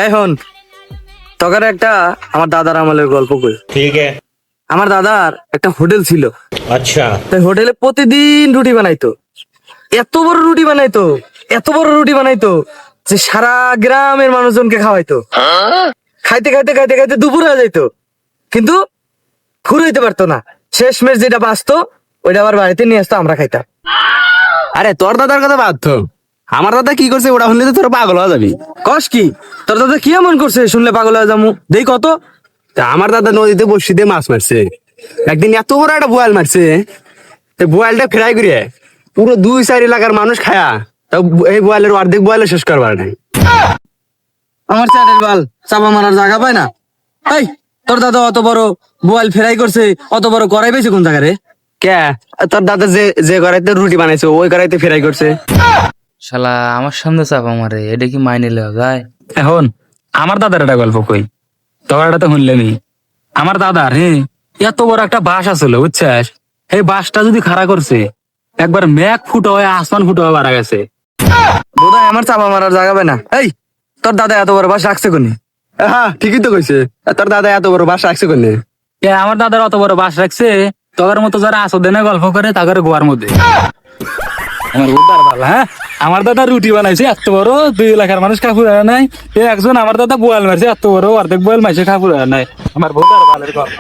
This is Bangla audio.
এখন তখন একটা আমার দাদার আমলের গল্প কই। ठीक है। আমার দাদার একটা হোটেল ছিল। अच्छा। তাই হোটেলে প্রতিদিন রুটি বানাইতো, এত বড় রুটি বানাইতো, এত বড় রুটি বানাইতো যে সারা গ্রামের মানুষজনকে খাওয়াইতো। খাইতে খাইতে খাইতে খাইতে দুপুর হয়ে যাইতো, কিন্তু ফুরাইতে পারতো না। শেষমেশ যেটা বাঁচতো ওইটা আবার বাড়িতে নিয়ে আসতো, আমরা খাইতাম। আরে তোর দাদার কথা বাদ তো, আমার দাদা কি করছে ওটা শুনলে তো তোর পাগল হয়ে যাবি। কস কি? তোর দাদা কি এমন করছে শুনলে পাগল হয়ে যাবো? দেই কত। তা আমার দাদা নদীতে বসি দিয়ে মাছ মারছে, একদিন এত বড় একটা বোয়াল মারছে, বোয়ালটা ফ্রাই করে পুরো 2-4 এলাকার মানুষ খায়া, তাও এই বোয়ালের অর্ধেক বোয়ালে শেষ করবার নাই। আমার চ্যাটের বাল চাপা মারার জায়গা পায় না। এই তোর দাদা অত বড় বোয়াল ফ্রাই করছে, অত বড় করাই পেয়েছে কোন জায়গায় রে? কে? তোর দাদা যে যে কড়াইতে রুটি বানাইছে ওই কড়াইতে ফ্রাই করছে। শালা আমার সামনে চাপা মারে, এটা কি মাইনে লওয়া যায়? এখন আমার দাদার একটা গল্প কই, তোর এটা তো শুনলেনি। আমার দাদার এত বড় একটা বাস আসলো বুঝছিস, এই বাসটা যদি খাড়া করছে একবার মেঘ ফুটো হয়ে আসমান ফুটো হয়ে মারা গেছে। বোধহয় আমার চাপা মারার জায়গা পায় না। এই তোর দাদা এত বড় বাস রাখছে কোনি? হ্যাঁ ঠিকই তো কইছে, তোর দাদা এত বড় বাসা রাখছে কোনে? আমার দাদার অত বড় বাস রাখছে, তোর মতো যারা আসদেনে গল্প করে তাদের গোয়ার মধ্যে। আমার উদ্ধার ভালো। হ্যাঁ, আমার দাদা রুটি বানাইছে এত বড়, 2 এলাকার মানুষ কাপুর নাই। একজন আমার দাদা বোয়াল মারছে এত বড়, অর্ধেক বোয়াল মারছে কাপুর নাই। আমার ভোটার ভালের গল্প।